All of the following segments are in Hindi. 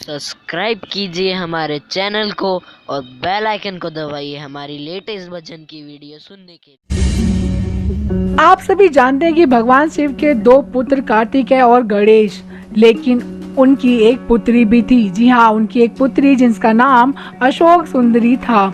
सब्सक्राइब कीजिए हमारे चैनल को और बेल आइकन को दबाइए हमारी लेटेस्ट भजन की वीडियो सुनने के लिए। आप सभी जानते हैं कि भगवान शिव के दो पुत्र कार्तिकेय और गणेश, लेकिन उनकी एक पुत्री भी थी। जी हाँ, उनकी एक पुत्री जिसका नाम अशोक सुंदरी था,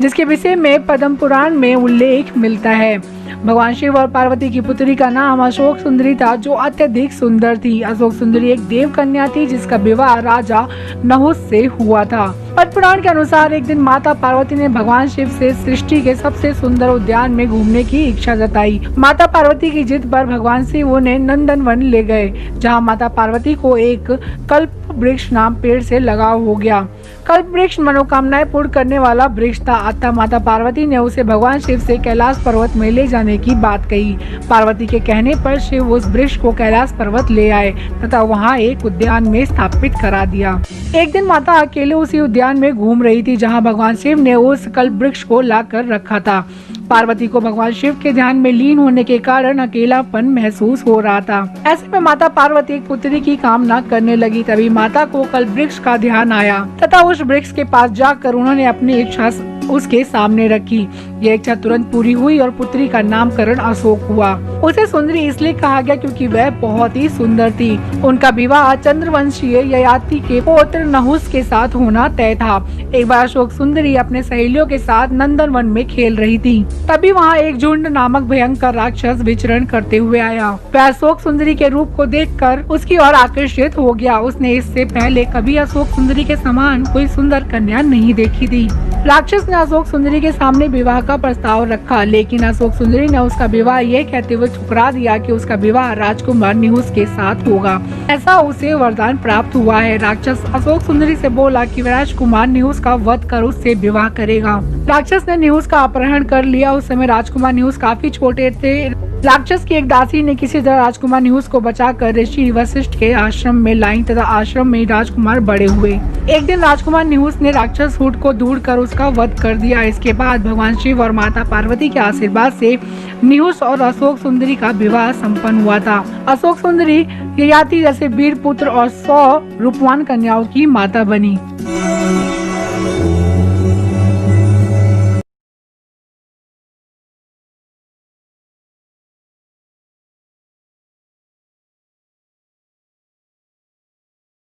जिसके विषय में पद्म पुराण में उल्लेख मिलता है। भगवान शिव और पार्वती की पुत्री का नाम अशोक सुंदरी था, जो अत्यधिक सुंदर थी। अशोक सुंदरी एक देव कन्या थी, जिसका विवाह राजा नहुस से हुआ था। पद्म पुराण के अनुसार एक दिन माता पार्वती ने भगवान शिव से सृष्टि के सबसे सुंदर उद्यान में घूमने की इच्छा जताई। माता पार्वती की जिद पर भगवान शिव उन्हें नंदनवन ले गए, जहाँ माता पार्वती को एक कल्प वृक्ष नाम पेड़ से लगाव हो गया। कल्प वृक्ष मनोकामनाएं पूर्ण करने वाला वृक्ष था, अतः माता पार्वती ने उसे भगवान शिव से कैलाश पर्वत में ले जाने की बात कही। पार्वती के कहने पर शिव उस वृक्ष को कैलाश पर्वत ले आए तथा वहां एक उद्यान में स्थापित करा दिया। एक दिन माता अकेले उसी उद्यान में घूम रही थी, जहां भगवान शिव ने उस कल्प वृक्ष को लाकर रखा था। पार्वती को भगवान शिव के ध्यान में लीन होने के कारण अकेलापन महसूस हो रहा था। ऐसे में माता पार्वती एक पुत्री की कामना करने लगी। तभी माता को कल्प वृक्ष का ध्यान आया तथा उस वृक्ष के पास जाकर उन्होंने अपनी इच्छा उसके सामने रखी। यह इच्छा तुरंत पूरी हुई और पुत्री का नामकरण अशोक हुआ। उसे सुंदरी इसलिए कहा गया क्योंकि वह बहुत ही सुंदर थी। उनका विवाह चंद्रवंशीय ययाति के पुत्र नहुस के साथ होना तय था। एक बार अशोक सुंदरी अपने सहेलियों के साथ नंदनवन में खेल रही थी। तभी वहाँ एक झुंड नामक भयंकर राक्षस विचरण करते हुए आया। वह अशोक सुंदरी के रूप को देखकर उसकी ओर आकर्षित हो गया। उसने इससे पहले कभी अशोक सुंदरी के समान कोई सुंदर कन्या नहीं देखी थी। राक्षस ने अशोक सुंदरी के सामने विवाह का प्रस्ताव रखा, लेकिन अशोक सुंदरी ने उसका विवाह ये कहते हुए ठुकरा दिया कि उसका विवाह राजकुमार निहुस के साथ होगा। ऐसा उसे वरदान प्राप्त हुआ है। राक्षस अशोक सुंदरी से बोला कि वह राजकुमार निहुस का वध कर उससे विवाह करेगा। राक्षस ने निहुस का अपहरण कर लिया। उस समय राजकुमार निहुस काफी छोटे थे। राक्षस की एक दासी ने किसी तरह राजकुमार निहुस को बचाकर ऋषि वशिष्ठ के आश्रम में लाई तथा आश्रम में राजकुमार बड़े हुए। एक दिन राजकुमार निहुस ने राक्षस हुड को ढूंढ कर उसका वध कर दिया। इसके बाद भगवान शिव और माता पार्वती के आशीर्वाद से निहुस और अशोक सुंदरी का विवाह संपन्न हुआ था। अशोक सुंदरी ययाति जैसे वीर पुत्र और 100 रूपवान कन्याओं की माता बनी।